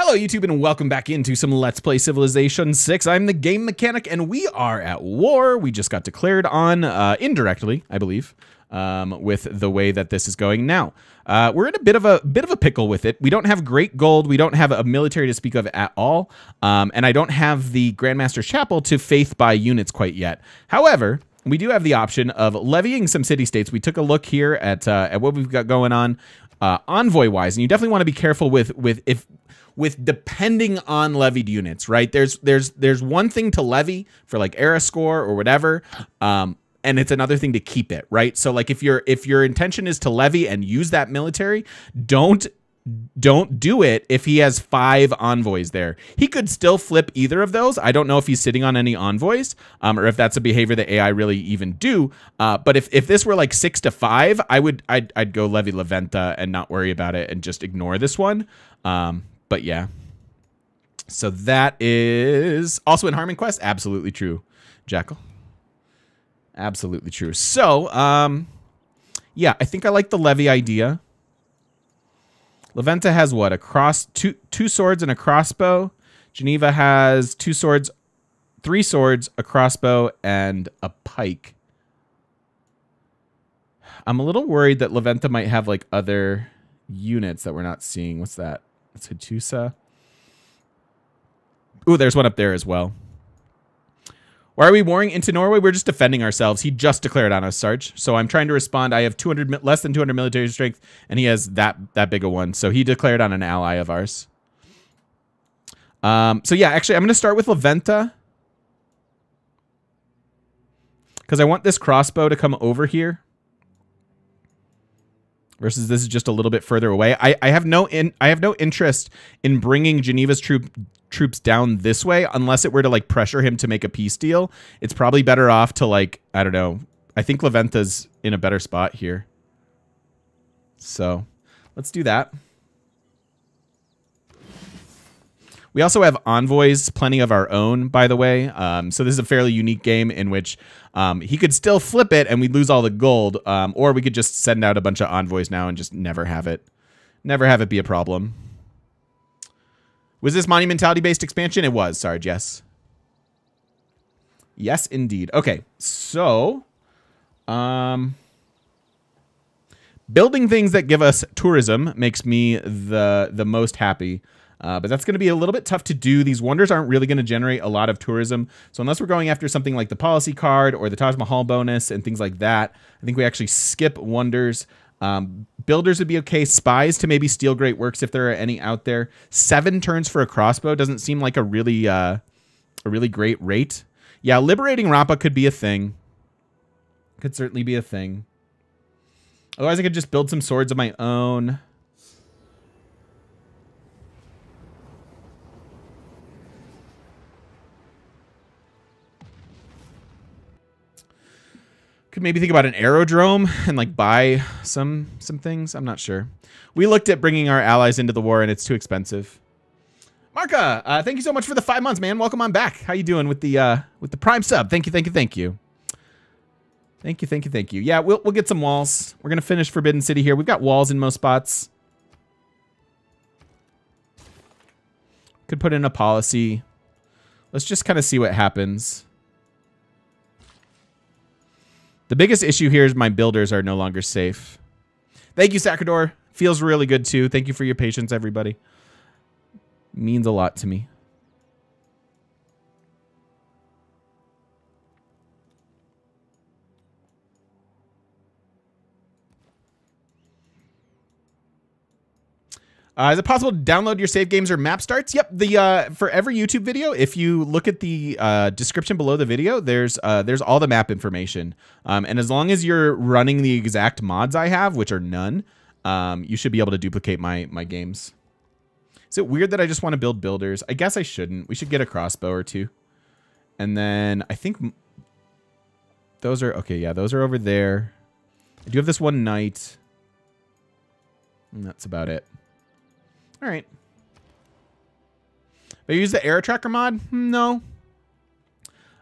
Hello YouTube and welcome back into some Let's Play Civilization 6. I'm the Game Mechanic and we are at war. We just got declared on, indirectly, I believe, with the way that this is going now. We're in a bit of a pickle with it. We don't have great gold. We don't have a military to speak of at all. And I don't have the Grandmaster's Chapel to faith buy units quite yet. However, we do have the option of levying some city-states. We took a look here at what we've got going on envoy-wise, and you definitely want to be careful with depending on levied units, right? There's one thing to levy for like era score or whatever, and it's another thing to keep it, right? So like if your intention is to levy and use that military, don't do it if he has 5 envoys there. He could still flip either of those. I don't know if he's sitting on any envoys, or if that's a behavior that AI really even do. But if this were like 6 to 5, I'd go levy La Venta and not worry about it and just ignore this one. But yeah, so that is also in Harmon Quest. Absolutely true, Jackal. Absolutely true. So, yeah, I think I like the levy idea. La Venta has what? Two swords and a crossbow. Geneva has 2 swords, 3 swords, a crossbow, and a pike. I'm a little worried that La Venta might have like other units that we're not seeing. What's that? That's Hattusa. Ooh, there's one up there as well. Why are we warring into Norway? We're just defending ourselves. He just declared on us, Sarge. So I'm trying to respond. I have less than 200 military strength, and he has that big a one. So he declared on an ally of ours. So yeah, actually, I'm going to start with La Venta, because I want this crossbow to come over here. Versus this is just a little bit further away. I have no interest in bringing Geneva's troops down this way unless it were to like pressure him to make a peace deal. It's probably better off to like, I don't know. I think La Venta's in a better spot here. So let's do that. We also have envoys, plenty of our own, by the way. So this is a fairly unique game in which he could still flip it and we'd lose all the gold, or we could just send out a bunch of envoys now and just never have it be a problem. Was this monumentality-based expansion? It was, Sarge, yes. Yes, indeed. Okay, so building things that give us tourism makes me the most happy. But that's going to be a little bit tough to do. These wonders aren't really going to generate a lot of tourism. So unless we're going after something like the policy card or the Taj Mahal bonus and things like that, I think we actually skip wonders. Builders would be okay. Spies to maybe steal great works if there are any out there. 7 turns for a crossbow doesn't seem like a really great rate. Yeah, liberating Rappa could be a thing. Could certainly be a thing. Otherwise, I could just build some swords of my own. Could maybe think about an aerodrome and like buy some things. I'm not sure. We looked at bringing our allies into the war and it's too expensive. Marka, thank you so much for the 5 months, man. Welcome on back. How you doing with the Prime sub? Thank you. Thank you. Yeah, we'll get some walls. We're gonna finish Forbidden City here. We've got walls in most spots. Could put in a policy. Let's just kind of see what happens. The biggest issue here is my builders are no longer safe. Thank you, Sacrador. Feels really good, too. Thank you for your patience, everybody. Means a lot to me. Is it possible to download your save games or map starts? Yep. For every YouTube video, if you look at the description below the video, there's all the map information. And as long as you're running the exact mods I have, which are none, you should be able to duplicate my games. Is it weird that I just want to build builders? I guess I shouldn't. We should get a crossbow or 2. And then I think those are okay. Yeah, those are over there. I do have this one knight. And that's about it. All right. But use the Air Tracker mod? No.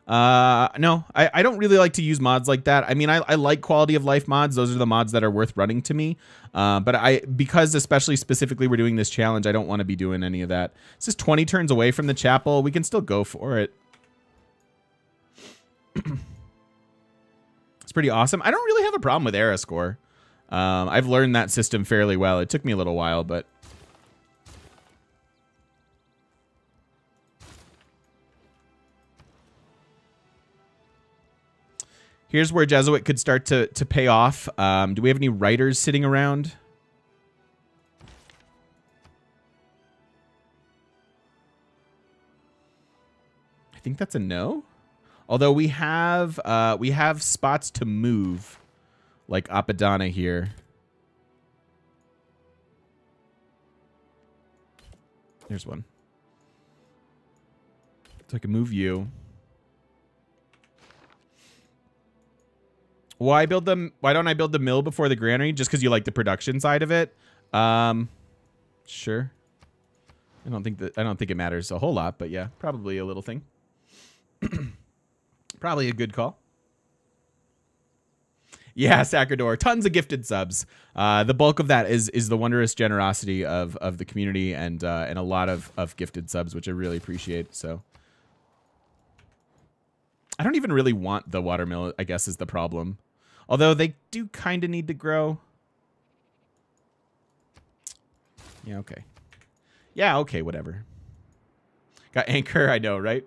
No, I don't really like to use mods like that. I mean, I like quality of life mods. Those are the mods that are worth running to me. But because especially specifically we're doing this challenge, I don't want to be doing any of that. This is 20 turns away from the chapel. We can still go for it. It's pretty awesome. I don't really have a problem with era score. I've learned that system fairly well. It took me a little while, but here's where Jesuit could start to pay off. Do we have any writers sitting around? I think that's a no. Although we have spots to move, like Apadana here. There's one. So I can move you. Why don't I build the mill before the granary? Just because you like the production side of it? Sure. I don't think it matters a whole lot, but yeah, probably a little thing. Probably a good call. Yeah, Sacrador, tons of gifted subs. The bulk of that is the wondrous generosity of the community and a lot of gifted subs, which I really appreciate. So I don't even really want the watermill, I guess, is the problem. Although they do kind of need to grow. Yeah, okay. Yeah, okay, whatever. Got anchor, I know, right?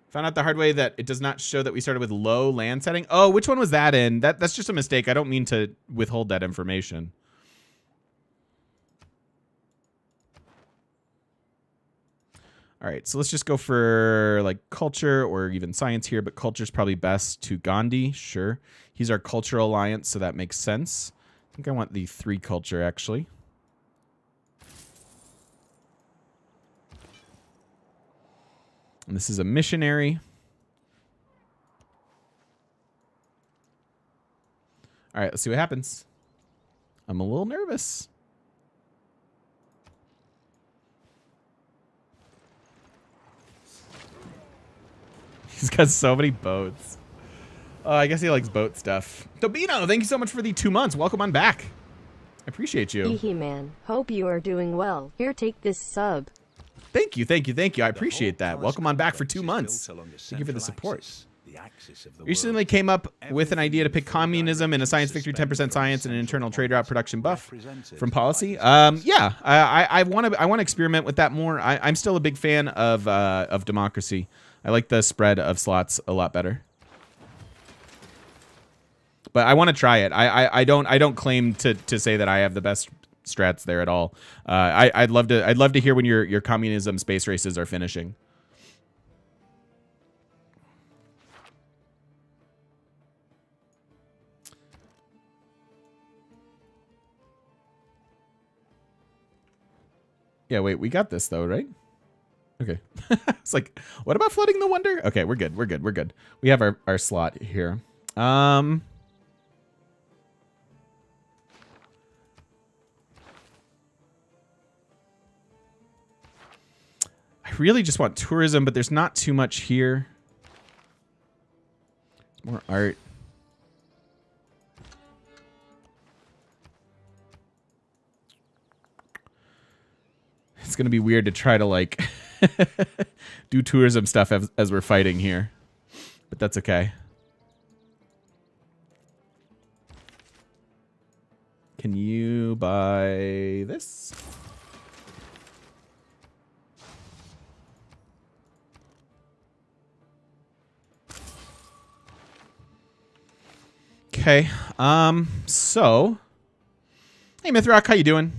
Found out the hard way that it does not show that we started with low land setting. Oh, which one was that in? That's just a mistake. I don't mean to withhold that information. All right, so let's just go for like culture or even science here, but culture is probably best to Gandhi. Sure. He's our cultural alliance, so that makes sense. I think I want the 3 culture, actually. And this is a missionary. All right, let's see what happens. I'm a little nervous. He's got so many boats. I guess he likes boat stuff. Tobino, thank you so much for the 2 months. Welcome on back. I appreciate you. Hee man. Hope you are doing well. Here, take this sub. Thank you, thank you, thank you. I appreciate that. Welcome on back for 2 months. Thank you for the support. Recently came up with an idea to pick communism and a science victory, 10% science, and an internal trade route production buff from policy. Yeah, I want to experiment with that more. I'm still a big fan of democracy. I like the spread of slots a lot better. But I want to try it. I don't claim to say that I have the best strats there at all. I'd love to hear when your communism space races are finishing. Yeah, wait, we got this though, right? Okay. It's like, what about flooding the wonder? Okay, we're good. We're good. We're good. We have our slot here. I really just want tourism, but there's not too much here. It's more art. It's going to be weird to try to, like, do tourism stuff as we're fighting here. But that's okay. Can you buy this? Okay. So, hey Mithrak, how you doing?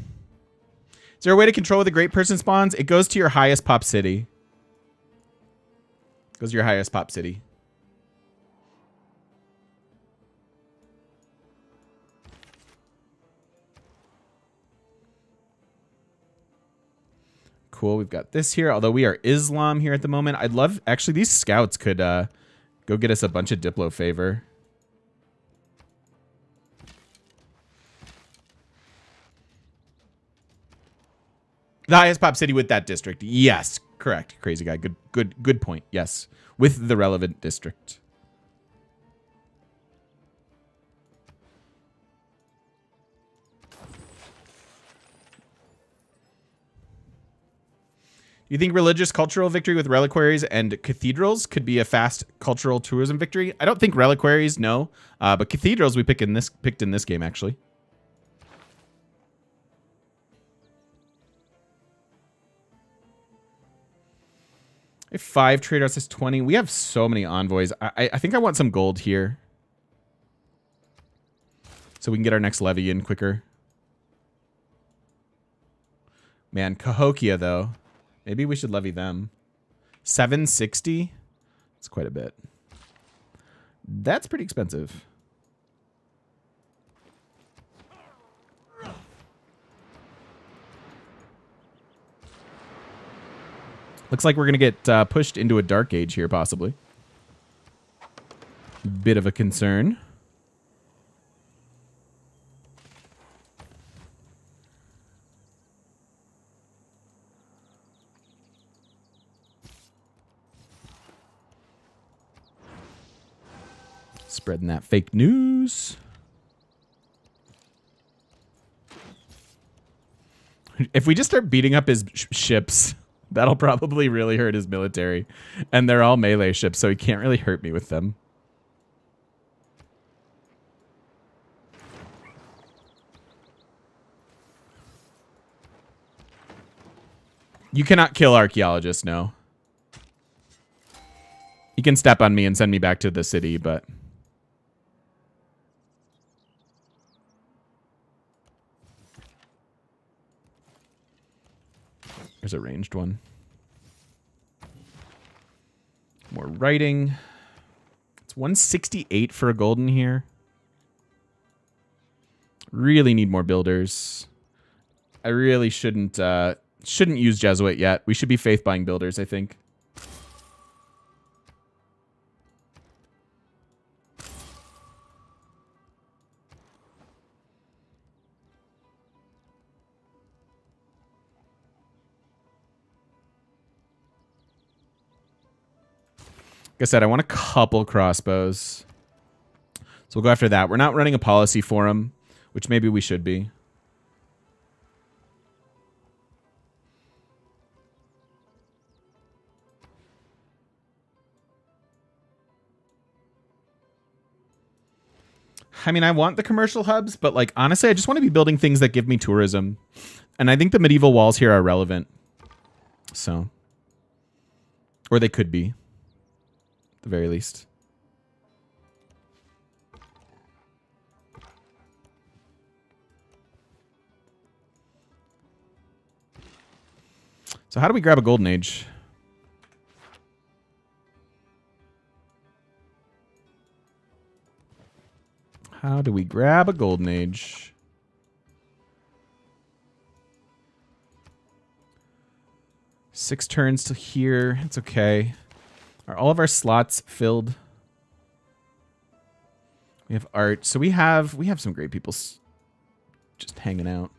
Is there a way to control where the great person spawns? It goes to your highest pop city. It goes to your highest pop city. Cool, we've got this here. Although we are Islam here at the moment. I'd love, actually, these scouts could go get us a bunch of Diplo favor. The highest pop city with that district. Yes, correct. Crazy guy. Good point. Yes, with the relevant district. You think religious cultural victory with reliquaries and cathedrals could be a fast cultural tourism victory? I don't think reliquaries, no. But cathedrals we picked in this game, actually. If 5 trade-offs is 20. We have so many envoys. I think I want some gold here. So we can get our next levy in quicker. Man, Cahokia, though. Maybe we should levy them. 760? That's quite a bit. That's pretty expensive. Looks like we're going to get pushed into a dark age here, possibly. Bit of a concern. Spreading that fake news. If we just start beating up his ships, that'll probably really hurt his military. And they're all melee ships, so he can't really hurt me with them. You cannot kill archaeologists, no. He can step on me and send me back to the city, but... There's a ranged one. More writing. It's 168 for a golden here. Really need more builders. I really shouldn't use Jesuit yet. We should be faith buying builders, I think. Like I said, I want a couple crossbows. So we'll go after that. We're not running a policy for them, which maybe we should be. I mean, I want the commercial hubs, but like honestly, I just want to be building things that give me tourism. And I think the medieval walls here are relevant. So. Or they could be. The very least. So how do we grab a golden age? How do we grab a golden age? Six turns to here. It's okay. Are all of our slots filled? We have art. So we have some great people just hanging out.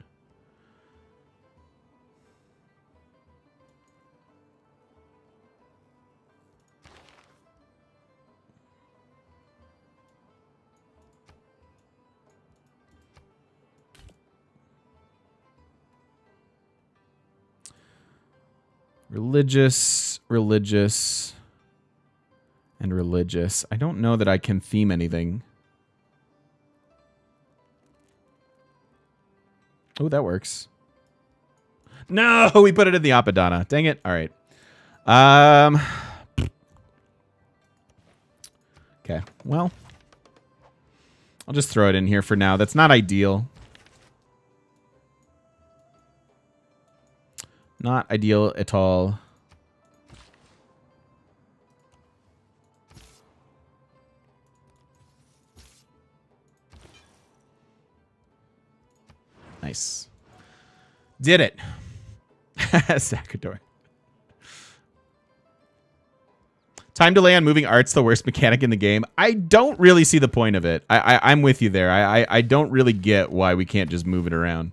Religious, religious, and religious. I don't know that I can theme anything. Oh, that works. No, we put it in the Apadana. Dang it. All right. Okay, well. I'll just throw it in here for now. That's not ideal. Not ideal at all. Nice. Did it. Sakador. Time delay on moving art's the worst mechanic in the game. I don't really see the point of it. I'm with you there. I don't really get why we can't just move it around.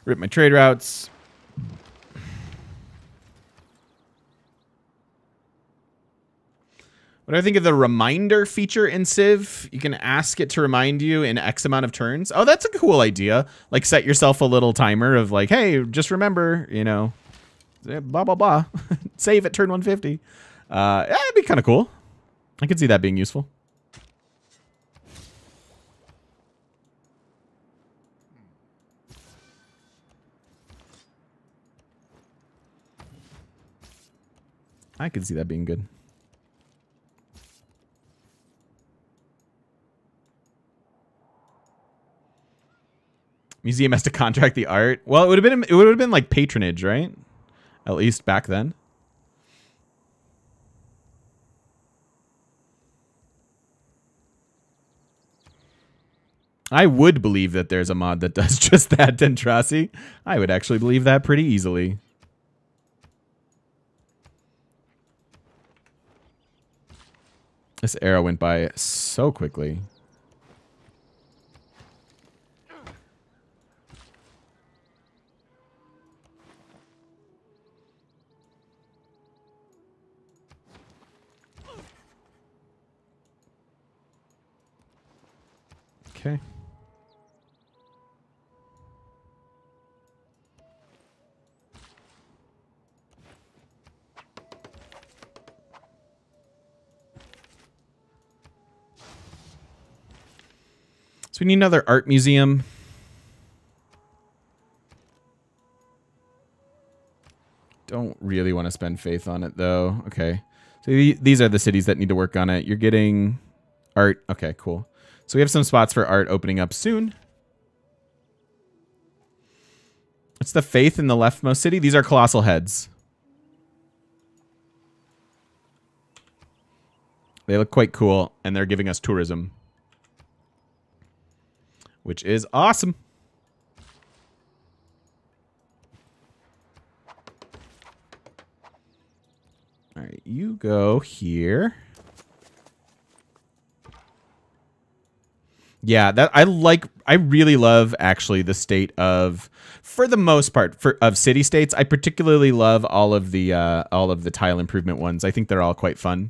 Rip my trade routes. What do I think of the reminder feature in Civ? You can ask it to remind you in X amount of turns. Oh, that's a cool idea. Like, set yourself a little timer of like, hey, just remember, you know, blah, blah, blah. Save at turn 150. Yeah, it'd be kind of cool. I could see that being useful. I could see that being good. Museum has to contract the art. Well, it would have been like patronage, right? At least back then. I would believe that there's a mod that does just that, Dentrasi. I would actually believe that pretty easily. This era went by so quickly. Okay. So we need another art museum. Don't really want to spend faith on it, though. Okay. So these are the cities that need to work on it. You're getting art. Okay, cool. So we have some spots for art opening up soon. What's the faith in the leftmost city? These are colossal heads. They look quite cool, and they're giving us tourism, which is awesome. All right, you go here. Yeah, that I really love actually the state of, for the most part, of city states. I particularly love all of the tile improvement ones. I think they're all quite fun.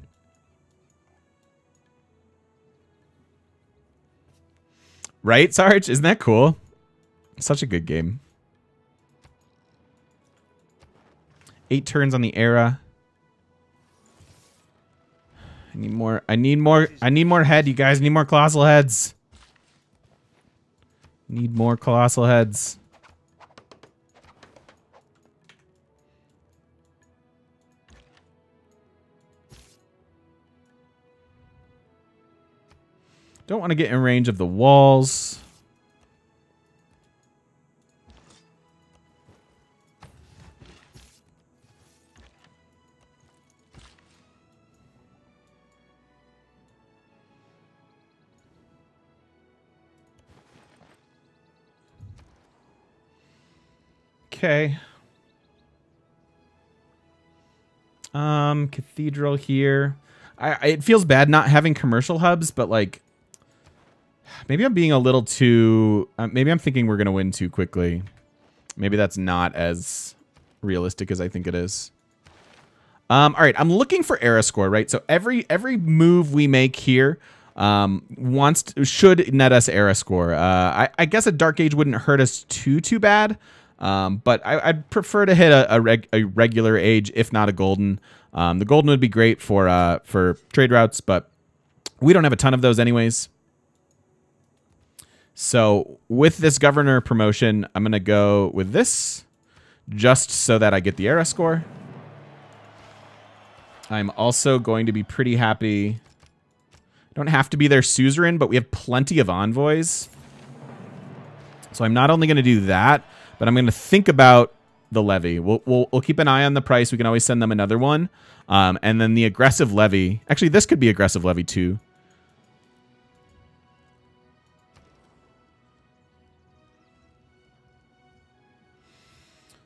Right, Sarge? Isn't that cool? Such a good game. 8 turns on the era. I need more head, you guys. I need more colossal heads. Need more colossal heads. Don't want to get in range of the walls. Okay. Cathedral here. It feels bad not having commercial hubs, but like, maybe I'm being a little too... maybe I'm thinking we're going to win too quickly. Maybe that's not as realistic as I think it is. All right, I'm looking for era score, right? So every move we make here should net us era score. I guess a Dark Age wouldn't hurt us too bad, but I'd prefer to hit a regular age, if not a golden. The golden would be great for trade routes, but we don't have a ton of those anyways. So with this governor promotion, I'm going to go with this just so that I get the era score. I'm also going to be pretty happy. I don't have to be their suzerain, but we have plenty of envoys. So I'm not only going to do that, but I'm going to think about the levy. We'll keep an eye on the price. We can always send them another one. And then the aggressive levy. Actually, this could be aggressive levy too.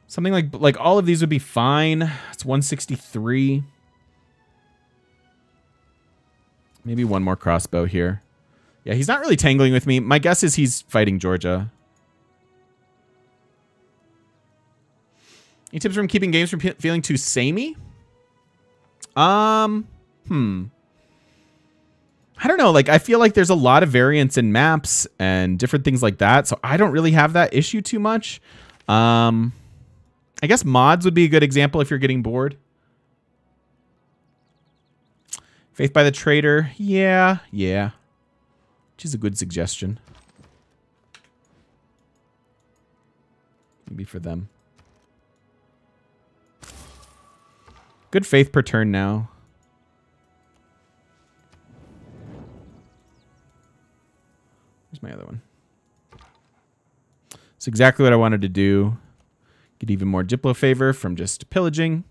Something like all of these would be fine. It's 163. Maybe one more crossbow here. Yeah, he's not really tangling with me. My guess is he's fighting Georgia. Any tips from keeping games from feeling too samey? I don't know. Like, I feel like there's a lot of variance in maps and different things like that. So I don't really have that issue too much. I guess mods would be a good example if you're getting bored. Faith by the Trader. Yeah. Which is a good suggestion. Maybe for them. Good faith per turn now. Where's my other one? It's exactly what I wanted to do. Get even more Diplo favor from just pillaging.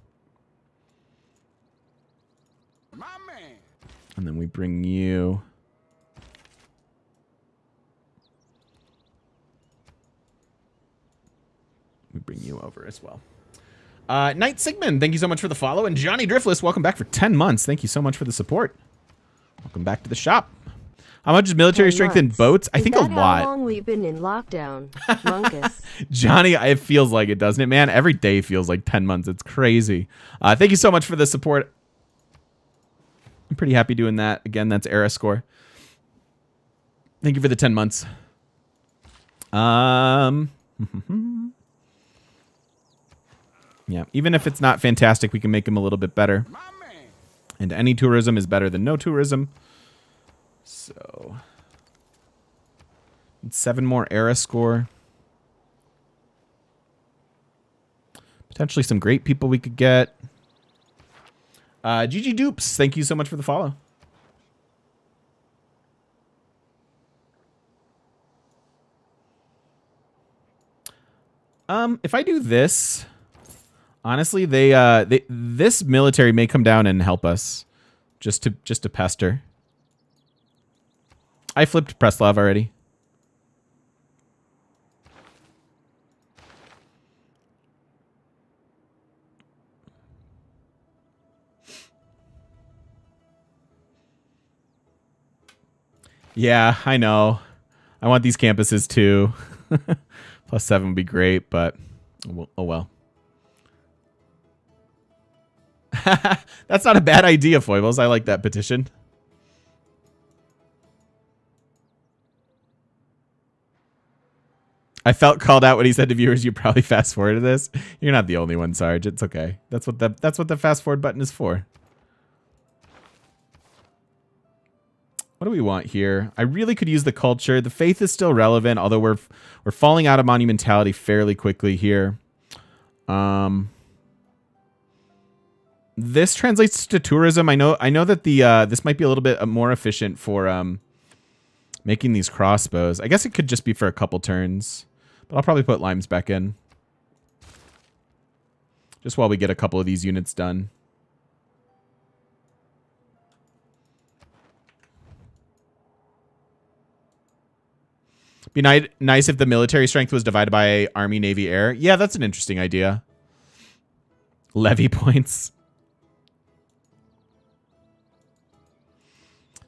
And then we bring you... We bring you over as well. Knight Sigmund, thank you so much for the follow. And Johnny Driftless, welcome back for 10 months. Thank you so much for the support. Welcome back to the shop. How much is military strength in boats? I think a lot. How long we've been in lockdown, Monkus? Johnny, it feels like it, doesn't it, man? Every day feels like 10 months. It's crazy. Thank you so much for the support. I'm pretty happy doing that. Again, that's era score. Thank you for the 10 months. Yeah, even if it's not fantastic, we can make him a little bit better. And any tourism is better than no tourism. So, 7 more era score. Potentially some great people we could get. GG Dupes, thank you so much for the follow. If I do this, honestly, this military may come down and help us, just to pester. I flipped Preslav already. Yeah, I know. I want these campuses too. +7 would be great, but oh well. That's not a bad idea, Foibles. I like that petition. I felt called out when he said to viewers, "You probably fast forwarded this." You're not the only one, Sarge. It's okay. That's what the fast forward button is for. What do we want here? I really could use the culture. The faith is still relevant, although we're falling out of monumentality fairly quickly here. This translates to tourism. I know that this might be a little bit more efficient for making these crossbows. I guess it could just be for a couple turns, but I'll probably put limes back in just while we get a couple of these units done. Be nice if the military strength was divided by Army, Navy, Air. Yeah, that's an interesting idea. Levy points.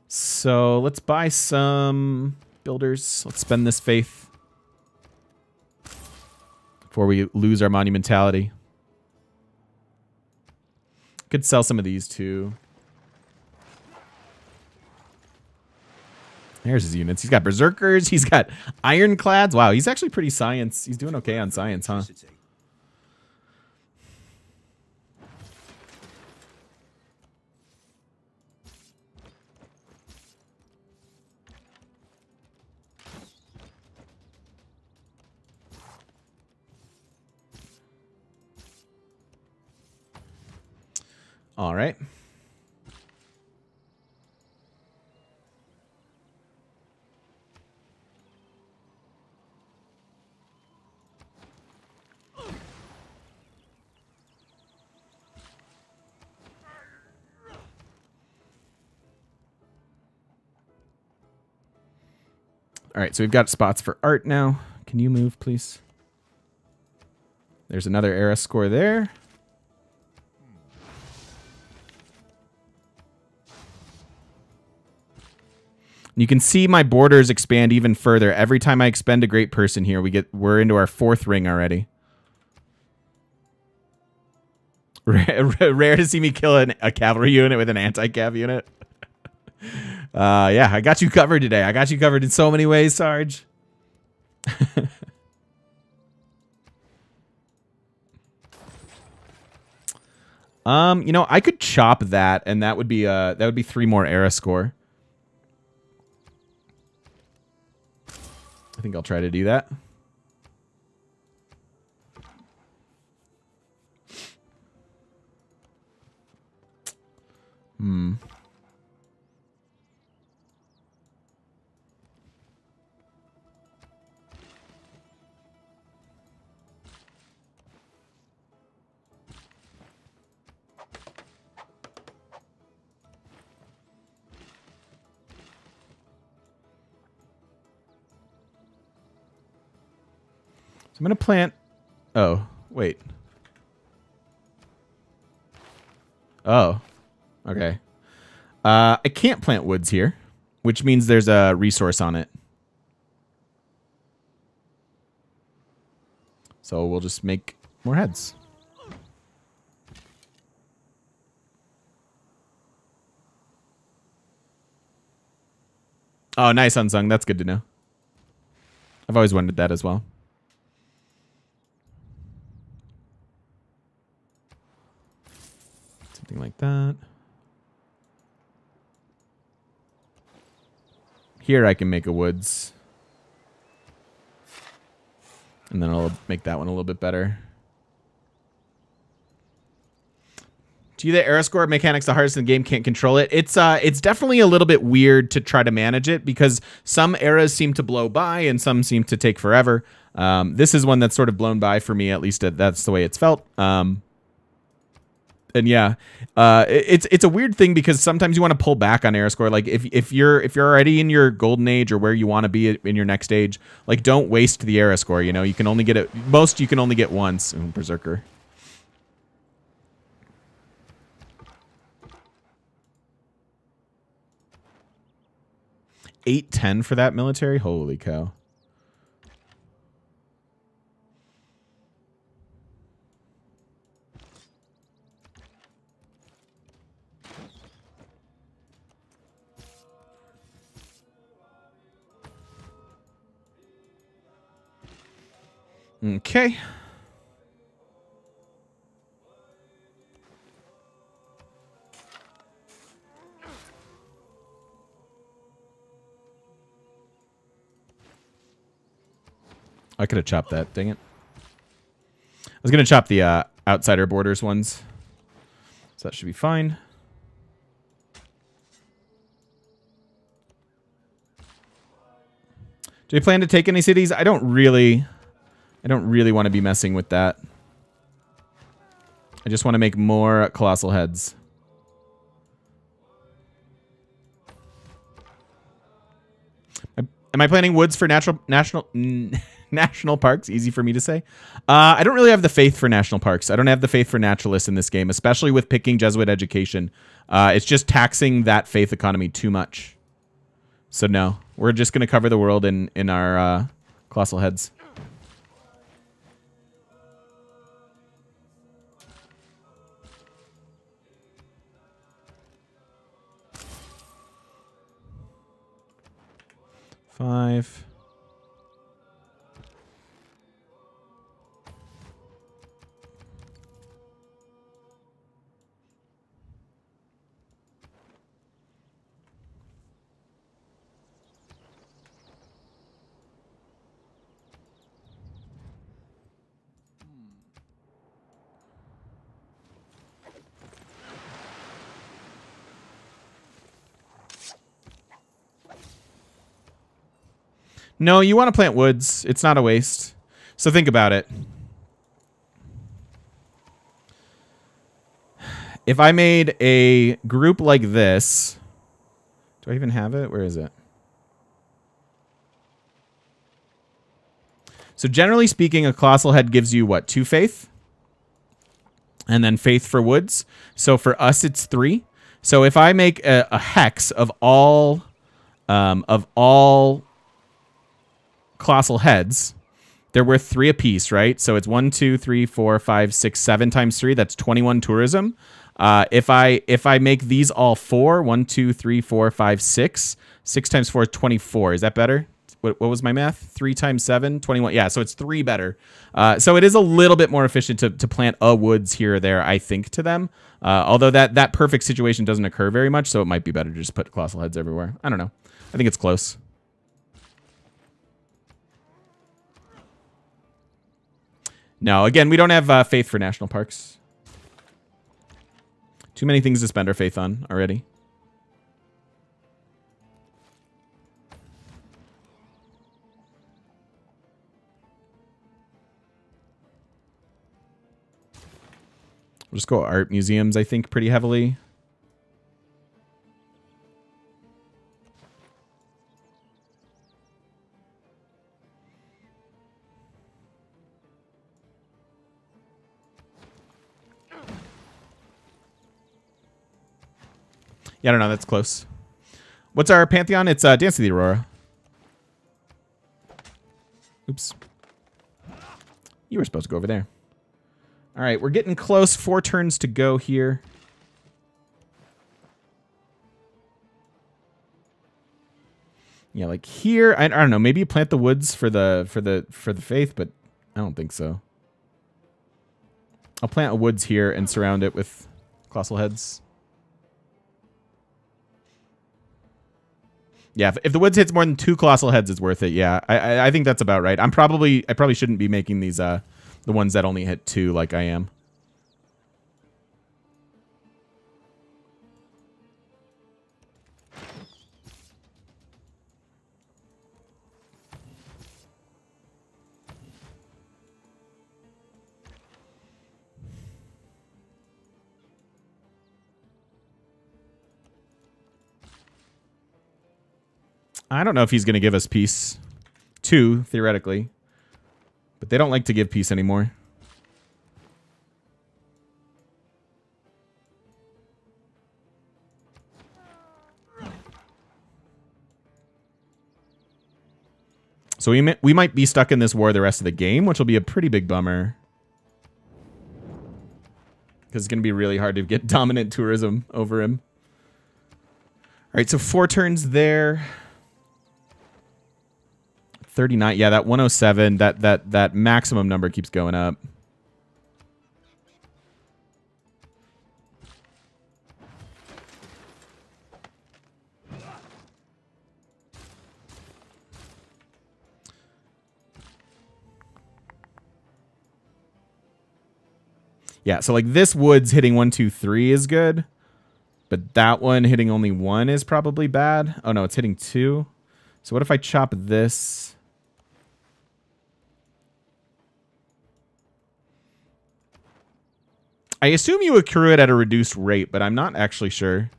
So let's buy some builders. Let's spend this faith before we lose our monumentality. Could sell some of these too. There's his units. He's got berserkers. He's got ironclads. Wow, he's actually pretty science. He's doing okay on science, huh? All right. All right, so we've got spots for art now. Can you move, please? There's another era score there. You can see my borders expand even further. Every time I expend a great person here, we're into our 4th ring already. Rare to see me kill a cavalry unit with an anti-cav unit. Yeah, I got you covered today. I got you covered in so many ways, Sarge. You know, I could chop that, and that would be 3 more era score. I think I'll try to do that. So I'm going to plant... Oh, wait. Oh, okay. I can't plant woods here, which means there's a resource on it. So we'll just make more heads. Oh, nice, Unsung. That's good to know. I've always wondered that as well. Something like that. Here I can make a woods. And then I'll make that one a little bit better. To you, the era score mechanics the hardest in the game, can't control it. It's definitely a little bit weird to try to manage it because some eras seem to blow by and some seem to take forever. This is one that's sort of blown by for me, at least that's the way it's felt. And yeah, it's a weird thing because sometimes you want to pull back on era score. Like if you're already in your golden age or where you want to be in your next age, like don't waste the era score. You know, you can only get it. Most you can only get once. Ooh, Berserker. $810 for that military. Holy cow. Okay. I could have chopped that, dang it. I was going to chop the outsider borders ones. So that should be fine. Do you plan to take any cities? I don't really want to be messing with that. I just want to make more colossal heads. Am I planning woods for national parks? Easy for me to say. I don't really have the faith for national parks. I don't have the faith for naturalists in this game, especially with picking Jesuit education. It's just taxing that faith economy too much. So no, we're just going to cover the world in our colossal heads. Five. No, you want to plant woods. It's not a waste. So think about it. If I made a group like this... Do I even have it? Where is it? So generally speaking, a colossal head gives you, what, 2 faith? And then faith for woods. So for us, it's 3. So if I make a hex of all colossal heads, they're worth 3 apiece, right? So it's 1, 2, 3, 4, 5, 6, 7 times 3. That's 21 tourism. If I make these all 4, 1, 2, 3, 4, 5, 6. 6 times 4 is 24. Is that better? What was my math? 3 times 7, 21. Yeah, so it's 3 better. So it is a little bit more efficient to plant a woods here or there, I think, to them. Although that perfect situation doesn't occur very much, so it might be better to just put colossal heads everywhere. I don't know. I think it's close. No, again, we don't have faith for national parks. Too many things to spend our faith on already. We'll just go art museums, I think, pretty heavily. Yeah, I don't know. That's close. What's our Pantheon? It's Dance of the Aurora. Oops. You were supposed to go over there. All right, we're getting close. 4 turns to go here. Yeah, like here. I don't know. Maybe you plant the woods for the faith, but I don't think so. I'll plant a woods here and surround it with colossal heads. Yeah, if the woods hits more than 2 colossal heads, it's worth it. Yeah, I think that's about right. I probably shouldn't be making these the ones that only hit 2 like I am. I don't know if he's going to give us peace. 2, theoretically. But they don't like to give peace anymore. So we might be stuck in this war the rest of the game, which will be a pretty big bummer. Because it's going to be really hard to get dominant tourism over him. All right, so 4 turns there. 39. Yeah, that 107, that maximum number keeps going up. Yeah, so like this woods hitting 1, 2, 3 is good. But that one hitting only 1 is probably bad. Oh no, it's hitting 2. So what if I chop this? I assume you accrue it at a reduced rate, but I'm not actually sure.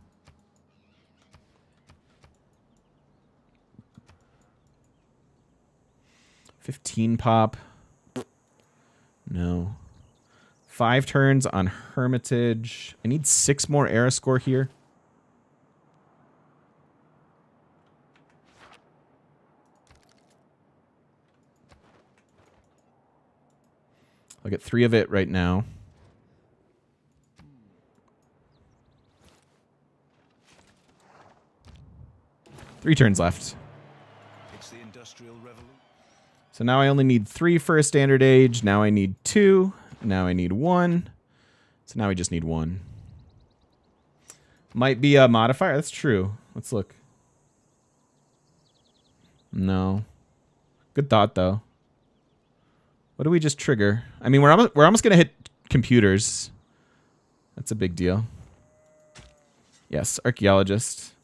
$15 pop. No. 5 turns on Hermitage. I need 6 more era score here. I'll get 3 of it right now. Three turns left. It's the Industrial Revolution. So now I only need 3 for a standard age. Now I need 2. Now I need 1. So now we just need 1. Might be a modifier. That's true. Let's look. No. Good thought, though. What do we just trigger? I mean, we're almost going to hit computers. That's a big deal. Yes, archaeologist.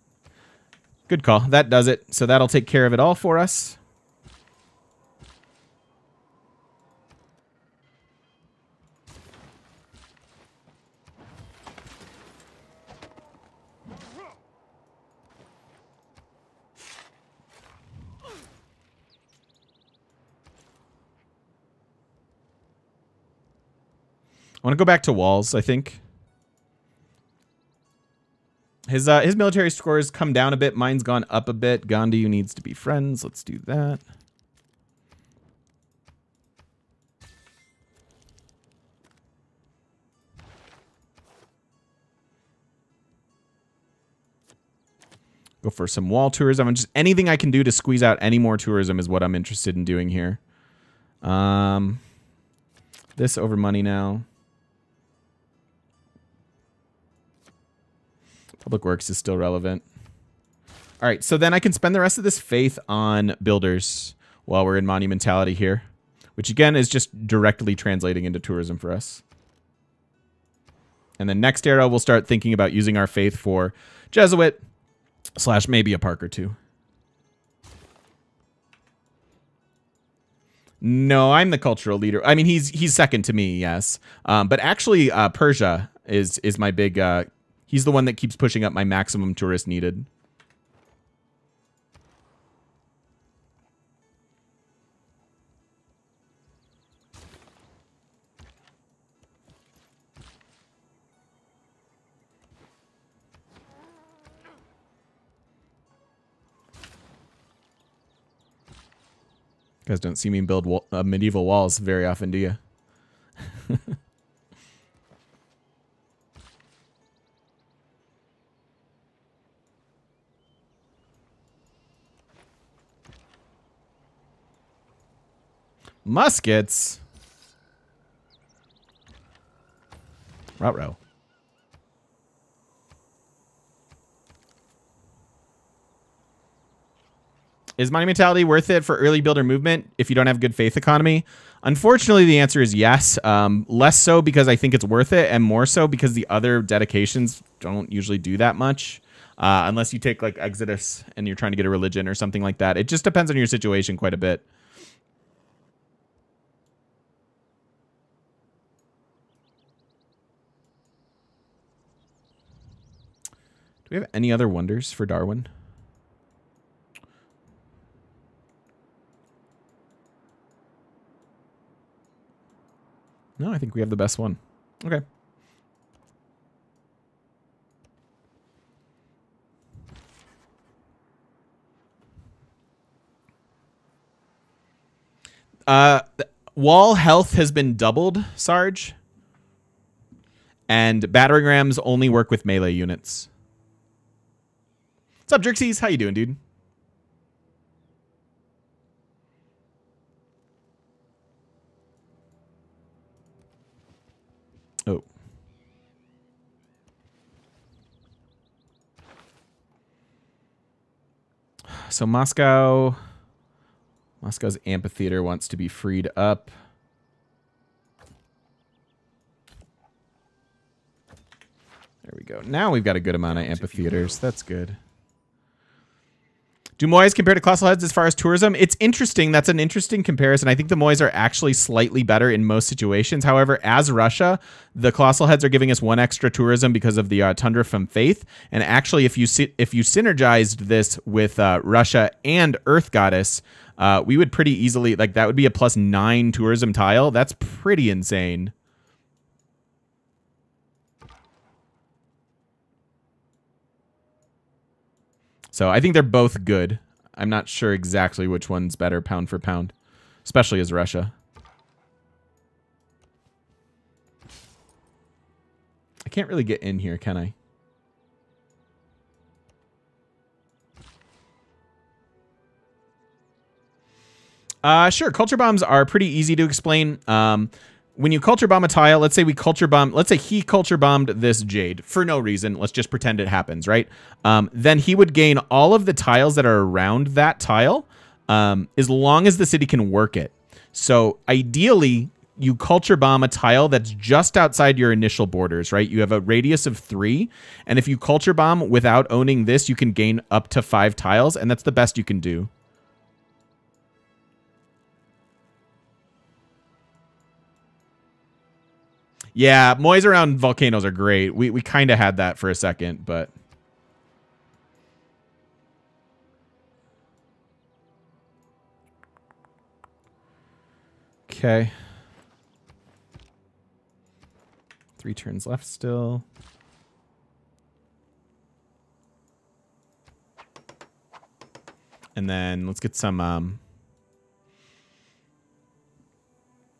Good call. That does it. So that'll take care of it all for us. I want to go back to walls, I think. His military score has come down a bit. Mine's gone up a bit. Gandhi needs to be friends. Let's do that. Go for some wall tourism. And just anything I can do to squeeze out any more tourism is what I'm interested in doing here. This over money now. Public Works is still relevant. All right, so then I can spend the rest of this faith on builders while we're in monumentality here, which again is just directly translating into tourism for us. And then next era, we'll start thinking about using our faith for Jesuit / maybe a park or two. No, I'm the cultural leader. I mean, he's second to me, yes. But actually, Persia is my big. He's the one that keeps pushing up my maximum tourist needed. You guys don't see me build medieval walls very often, do you? Muskets? Ruh-roh. Is monumentality worth it for early builder movement if you don't have good faith economy? Unfortunately, the answer is yes. Less so because I think it's worth it, and more so because the other dedications don't usually do that much. Unless you take like Exodus and you're trying to get a religion or something like that. It just depends on your situation quite a bit. Do we have any other wonders for Darwin? No, I think we have the best one. Okay. Wall health has been doubled, Sarge. And battering rams only work with melee units. What's up, Drixie? How you doing, dude? Oh. So Moscow's amphitheater wants to be freed up. There we go. Now we've got a good amount of amphitheaters. That's good. Do Moais compare to Colossal Heads as far as tourism? It's interesting. That's an interesting comparison. I think the Moais are actually slightly better in most situations. However, as Russia, the Colossal Heads are giving us one extra tourism because of the Tundra from Faith. And actually, if you synergized this with Russia and Earth Goddess, we would pretty easily, like, that would be a +9 tourism tile. That's pretty insane. So I think they're both good. I'm not sure exactly which one's better pound for pound, especially as Russia. I can't really get in here, can I? Sure. Culture bombs are pretty easy to explain. When you culture bomb a tile, let's say he culture bombed this jade for no reason. Let's just pretend it happens, right? Then he would gain all of the tiles that are around that tile, as long as the city can work it. So ideally, you culture bomb a tile that's just outside your initial borders, right? You have a radius of 3, and if you culture bomb without owning this, you can gain up to 5 tiles, and that's the best you can do. Yeah, Moais around volcanoes are great. We kind of had that for a second, but... Okay. 3 turns left still. And then let's get some...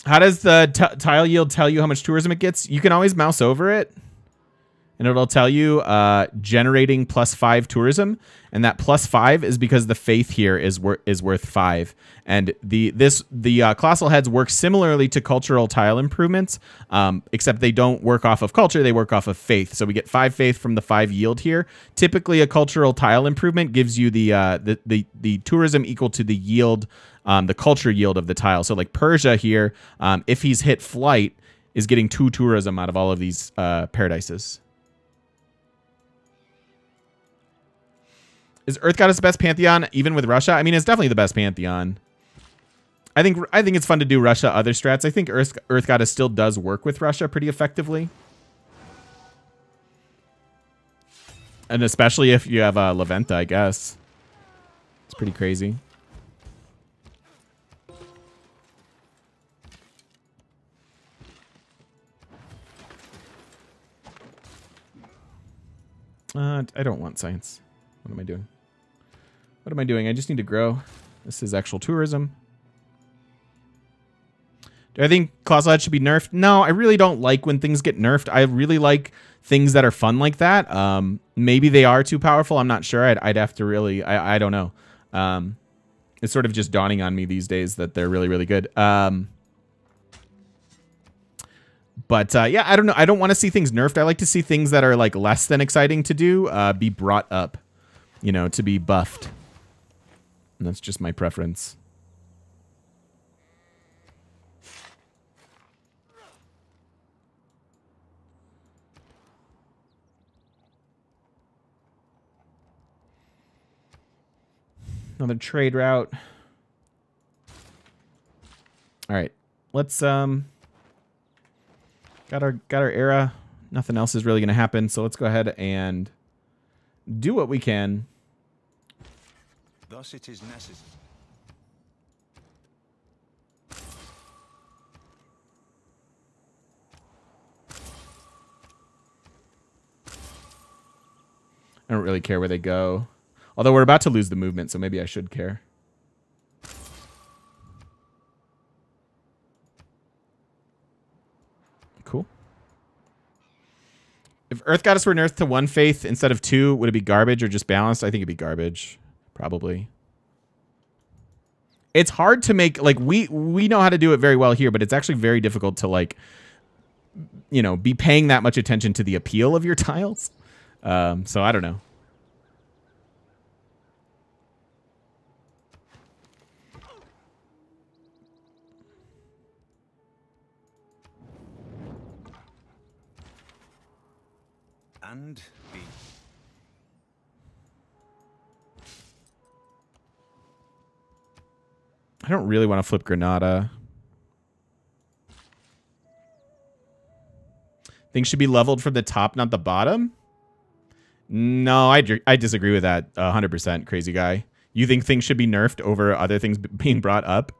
How does the tile yield tell you how much tourism it gets? You can always mouse over it. And it'll tell you generating +5 tourism, and that +5 is because the faith here is worth 5. And the colossal heads work similarly to cultural tile improvements, except they don't work off of culture; they work off of faith. So we get 5 faith from the 5 yield here. Typically, a cultural tile improvement gives you the tourism equal to the yield, the culture yield of the tile. So like Persia here, if he's hit flight, is getting 2 tourism out of all of these paradises. Is Earth Goddess the best pantheon, even with Russia? I mean, it's definitely the best pantheon. I think it's fun to do Russia other strats. I think Earth Goddess still does work with Russia pretty effectively. And especially if you have Leventa, I guess. It's pretty crazy. I don't want science. What am I doing? What am I doing? I just need to grow. This is actual tourism. Do I think colossal heads should be nerfed? No, I really don't like when things get nerfed. I really like things that are fun like that. Maybe they are too powerful. I'm not sure. I'd have to really... I don't know. It's sort of just dawning on me these days that they're really, really good. But yeah, I don't know. I don't want to see things nerfed. I like to see things that are like less than exciting to do be brought up, you know, to be buffed. And that's just my preference. Another trade route. All right, let's got our era. Nothing else is really going to happen, so let's go ahead and do what we can. Thus it is necessary. I don't really care where they go. Although we're about to lose the movement, so maybe I should care. Cool. If Earth Goddess were nerfed to 1 faith instead of 2, would it be garbage or just balanced? I think it'd be garbage. Probably. It's hard to make, like, we know how to do it very well here, but it's actually very difficult to, like, you know, be paying that much attention to the appeal of your tiles. So I don't know. And B. I don't really want to flip Granada. Things should be leveled from the top, not the bottom? No, I disagree with that 100%, crazy guy. You think things should be nerfed over other things being brought up?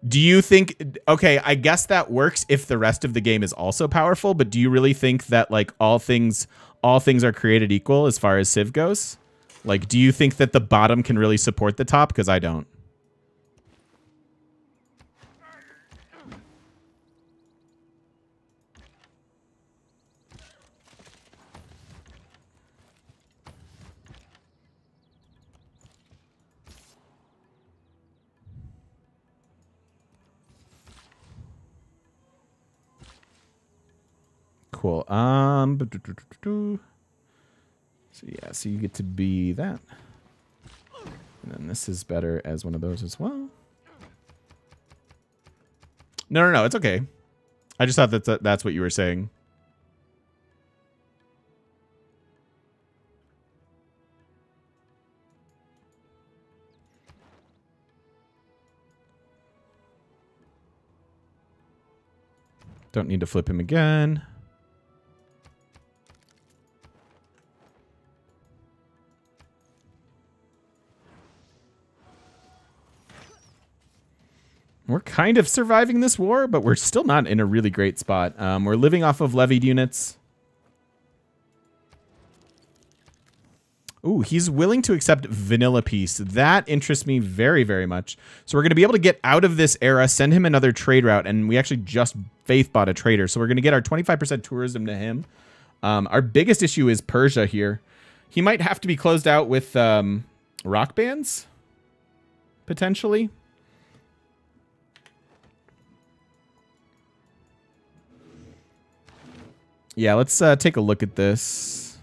Do you think... Okay, I guess that works if the rest of the game is also powerful, but do you really think that, like, all things are created equal as far as Civ goes? Like, do you think that the bottom can really support the top? Because I don't. Cool. So yeah, so you get to be that. And then this is better as one of those as well. No, it's okay. I just thought that's what you were saying. Don't need to flip him again. We're kind of surviving this war, but we're still not in a really great spot. We're living off of levied units. Ooh, he's willing to accept vanilla peace. That interests me very, very much. So we're going to be able to get out of this era, send him another trade route, and we actually just faith bought a trader. So we're going to get our 25% tourism to him. Our biggest issue is Persia here. He might have to be closed out with rock bands, potentially. Yeah, let's take a look at this.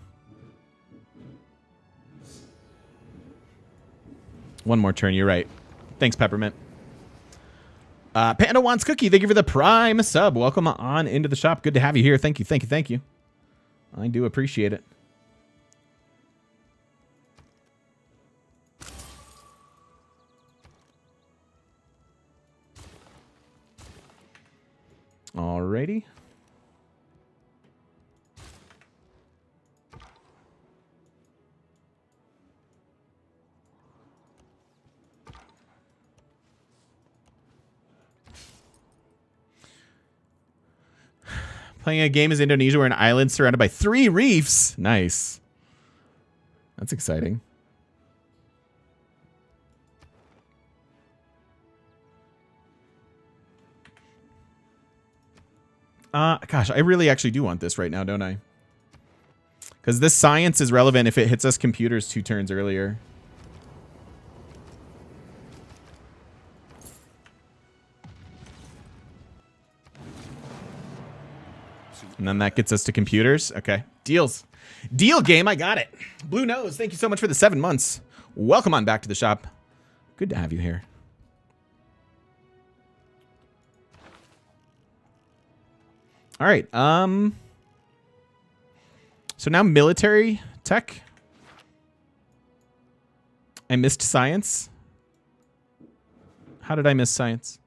One more turn, you're right. Thanks, Peppermint. Panda Wants Cookie, thank you for the Prime sub. Welcome on into the shop. Good to have you here. Thank you, thank you, thank you. I do appreciate it. Alrighty. Playing a game as Indonesia. We're an island surrounded by 3 reefs. Nice. That's exciting. Gosh, I really actually do want this right now, don't I? Because this science is relevant if it hits us computers 2 turns earlier. And then that gets us to computers. Okay. Deals. Deal game. I got it. Blue Nose, thank you so much for the 7 months. Welcome on back to the shop. Good to have you here. All right. So now military tech. I missed science. How did I miss science?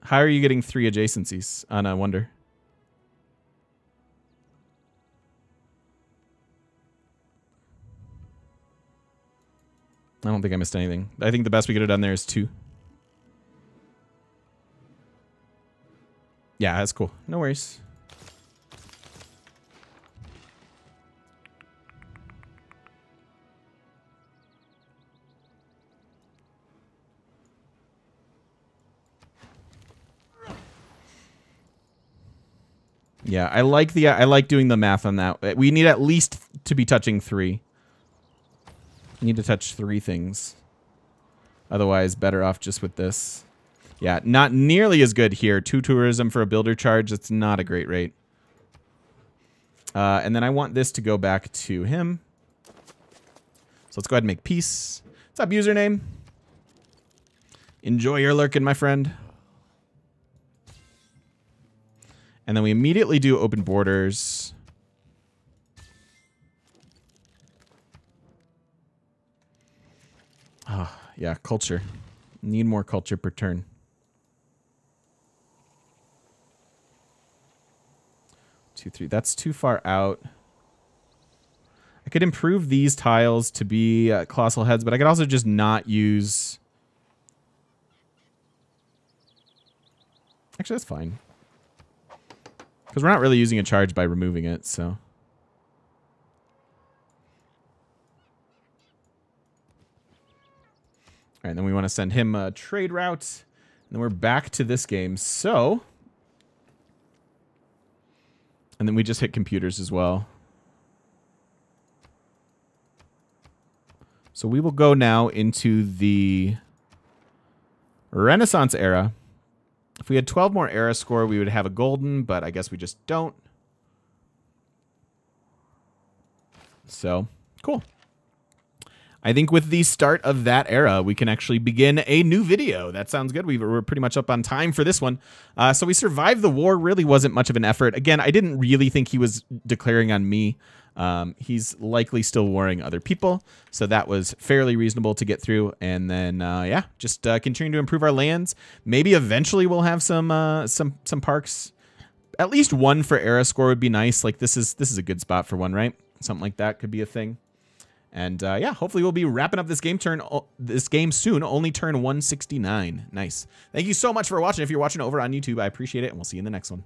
How are you getting 3 adjacencies on a wonder? I don't think I missed anything. I think the best we could have done there is 2. Yeah, that's cool. No worries. Yeah, I like doing the math on that. We need at least to be touching 3. We need to touch 3 things. Otherwise, better off just with this. Yeah, not nearly as good here. 2 tourism for a builder charge. That's not a great rate. And then I want this to go back to him. So let's go ahead and make peace. What's up, username? Enjoy your lurking, my friend. And then we immediately do open borders. Oh, yeah, culture. Need more culture per turn. Two, 3. That's too far out. I could improve these tiles to be colossal heads, but I could also just not use... Actually, that's fine. Because we're not really using a charge by removing it, so... All right, then we want to send him a trade route. And then we're back to this game. So... And then we just hit computers as well. So we will go now into the Renaissance era. If we had 12 more era score, we would have a golden, but I guess we just don't. So, cool. I think with the start of that era, we can actually begin a new video. That sounds good. We're pretty much up on time for this one. So we survived the war. Really wasn't much of an effort. Again, I didn't really think he was declaring on me. He's likely still warring other people. So that was fairly reasonable to get through. And then, yeah, just continue to improve our lands. Maybe eventually we'll have some parks. At least one for era score would be nice. Like this is a good spot for one, right? Something like that could be a thing. And yeah, hopefully we'll be wrapping up this game soon. Only turn 169. Nice. Thank you so much for watching. If you're watching over on YouTube, I appreciate it, and we'll see you in the next one.